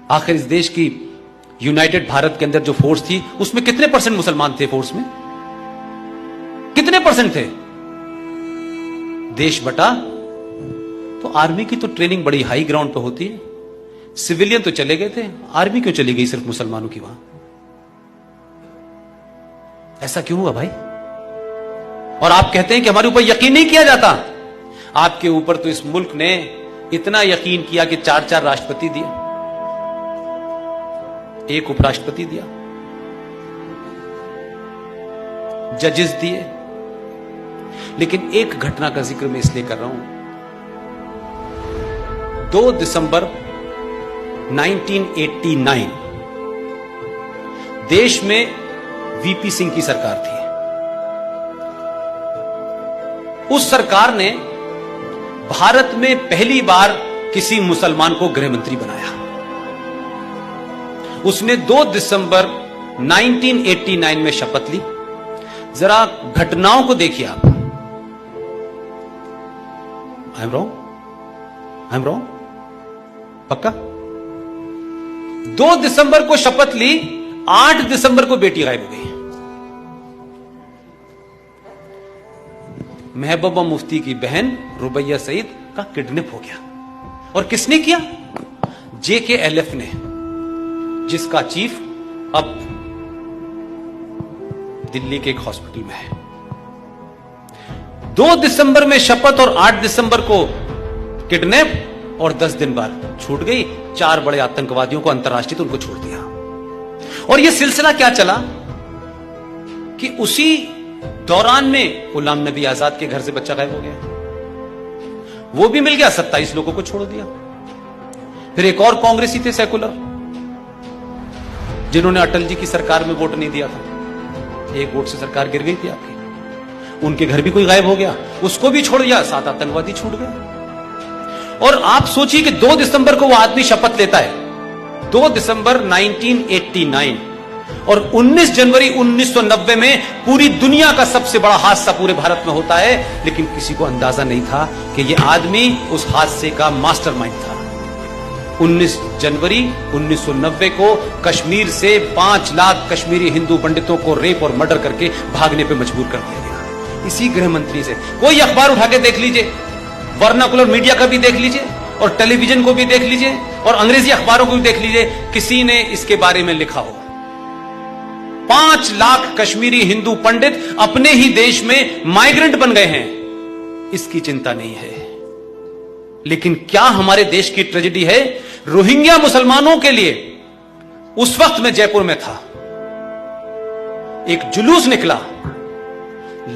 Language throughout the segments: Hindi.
आखिर इस देश की यूनाइटेड भारत के अंदर जो फोर्स थी उसमें कितने परसेंट मुसलमान थे? फोर्स में कितने परसेंट थे? देश बटा तो आर्मी की तो ट्रेनिंग बड़ी हाई ग्राउंड पे होती है, सिविलियन तो चले गए थे, आर्मी क्यों चली गई सिर्फ मुसलमानों की वहां? ऐसा क्यों हुआ भाई? और आप कहते हैं कि हमारे ऊपर यकीन नहीं किया जाता। आपके ऊपर तो इस मुल्क ने इतना यकीन किया कि 4-4 राष्ट्रपति दिए, 1 उपराष्ट्रपति दिया, जजेस दिए। लेकिन एक घटना का जिक्र मैं इसलिए कर रहा हूं, 2 दिसंबर 1989 देश में वीपी सिंह की सरकार थी। उस सरकार ने भारत में पहली बार किसी मुसलमान को गृह मंत्री बनाया। उसने 2 दिसंबर 1989 में शपथ ली। जरा घटनाओं को देखिए आप। I am wrong? पक्का? 2 दिसंबर को शपथ ली, 8 दिसंबर को बेटी गायब हो गई। महबूबा मुफ्ती की बहन रुबैया सईद का किडनैप हो गया। और किसने किया? JKLF ने, जिसका चीफ अब दिल्ली के एक हॉस्पिटल में है। 2 दिसंबर में शपथ और 8 दिसंबर को किडनैप और 10 दिन बाद छूट गई। 4 बड़े आतंकवादियों को अंतर्राष्ट्रीय तो उनको छोड़ दिया। और यह सिलसिला क्या चला कि उसी दौरान में गुलाम नबी आजाद के घर से बच्चा गायब हो गया, वो भी मिल गया, 27 लोगों को छोड़ दिया। फिर एक और कांग्रेसी थे सेकुलर, जिन्होंने अटल जी की सरकार में वोट नहीं दिया था, 1 वोट से सरकार गिर गई थी आपकी, उनके घर भी कोई गायब हो गया, उसको भी छोड़ दिया, 7 आतंकवादी छूट गए। और आप सोचिए कि 2 दिसंबर को वो आदमी शपथ लेता है, 2 दिसंबर 1989, और 19 जनवरी 1990 में पूरी दुनिया का सबसे बड़ा हादसा पूरे भारत में होता है। लेकिन किसी को अंदाजा नहीं था कि यह आदमी उस हादसे का मास्टरमाइंड था। 19 जनवरी 1990 को कश्मीर से 5 लाख कश्मीरी हिंदू पंडितों को रेप और मर्डर करके भागने पे मजबूर कर दिया गया, इसी गृह मंत्री से। कोई अखबार उठा के देख लीजिए, वर्नाकुलर मीडिया का भी देख लीजिए, और टेलीविजन को भी देख लीजिए, और अंग्रेजी अखबारों को भी देख लीजिए, किसी ने इसके बारे में लिखा हो। 5 लाख कश्मीरी हिंदू पंडित अपने ही देश में माइग्रेंट बन गए हैं, इसकी चिंता नहीं है। लेकिन क्या हमारे देश की ट्रेजेडी है? रोहिंग्या मुसलमानों के लिए उस वक्त मैं जयपुर में था, एक जुलूस निकला,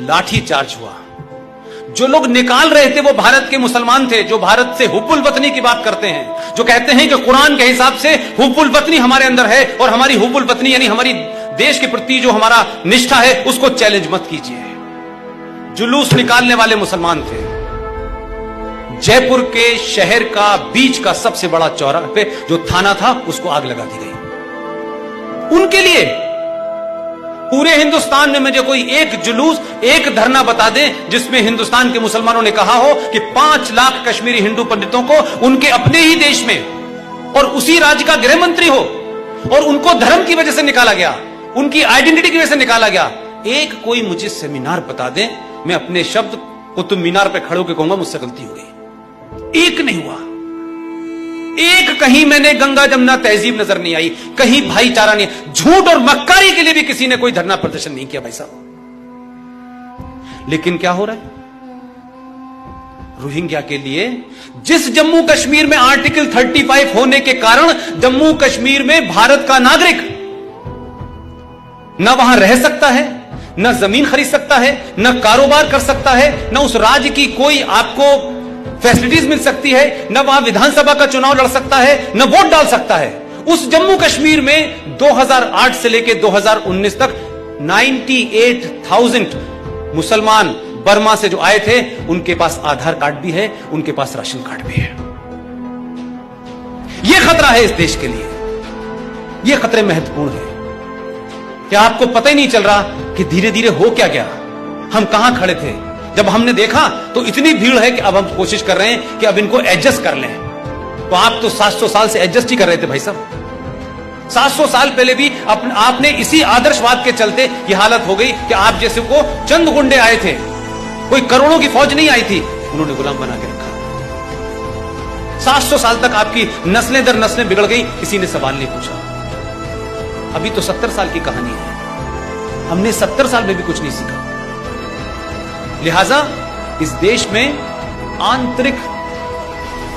लाठी चार्ज हुआ। जो लोग निकाल रहे थे वो भारत के मुसलमान थे, जो भारत से हुब्बुल वतनी की बात करते हैं, जो कहते हैं कि कुरान के हिसाब से हुब्बुल वतनी हमारे अंदर है, और हमारी हुब्बुल वतनी यानी हमारी देश के प्रति जो हमारा निष्ठा है उसको चैलेंज मत कीजिए। जुलूस निकालने वाले मुसलमान थे। जयपुर के शहर का बीच का सबसे बड़ा चौराहे पे जो थाना था उसको आग लगा दी गई। उनके लिए पूरे हिंदुस्तान में मुझे कोई एक जुलूस, एक धरना बता दें जिसमें हिंदुस्तान के मुसलमानों ने कहा हो कि 5 लाख कश्मीरी हिंदू पंडितों को उनके अपने ही देश में और उसी राज्य का गृह मंत्री हो, और उनको धर्म की वजह से निकाला गया, उनकी आइडेंटिटी की वजह से निकाला गया। एक कोई मुझे सेमिनार बता दें, मैं अपने शब्द कुतुब मीनार पे खड़े होकर कहूंगा मुझसे गलती हो गई। एक नहीं हुआ, एक कहीं मैंने गंगा जमुना तहजीब नजर नहीं आई, कहीं भाईचारा नहीं, झूठ और मक्कारी के लिए भी किसी ने कोई धरना प्रदर्शन नहीं किया भाई साहब। लेकिन क्या हो रहा है रोहिंग्या के लिए? जिस जम्मू कश्मीर में आर्टिकल 35 होने के कारण जम्मू कश्मीर में भारत का नागरिक न वहां रह सकता है, न जमीन खरीद सकता है, न कारोबार कर सकता है, न उस राज्य की कोई आपको फैसिलिटीज मिल सकती है, न वहां विधानसभा का चुनाव लड़ सकता है, न वोट डाल सकता है। उस जम्मू कश्मीर में 2008 से लेकर 2019 तक 98,000 मुसलमान बर्मा से जो आए थे, उनके पास आधार कार्ड भी है, उनके पास राशन कार्ड भी है। यह खतरा है इस देश के लिए, यह खतरे महत्वपूर्ण है। क्या आपको पता ही नहीं चल रहा कि धीरे धीरे हो क्या गया? हम कहां खड़े थे जब हमने देखा तो इतनी भीड़ है कि अब हम कोशिश कर रहे हैं कि अब इनको एडजस्ट कर लें। तो आप तो 700 साल से एडजस्ट ही कर रहे थे भाई साहब। 700 साल पहले भी आपने इसी आदर्शवाद के चलते ये हालत हो गई कि आप जैसे को चंद गुंडे आए थे, कोई करोड़ों की फौज नहीं आई थी, उन्होंने गुलाम बना के रखा। 700 साल तक आपकी नस्लें दर नस्लें बिगड़ गई, किसी ने सवाल नहीं पूछा। अभी तो 70 साल की कहानी है, हमने 70 साल में भी कुछ नहीं सीखा। लिहाजा इस देश में आंतरिक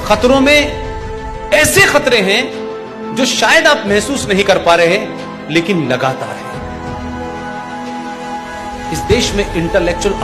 खतरों में ऐसे खतरे हैं जो शायद आप महसूस नहीं कर पा रहे हैं, लेकिन लगातार है। इस देश में इंटेलेक्चुअल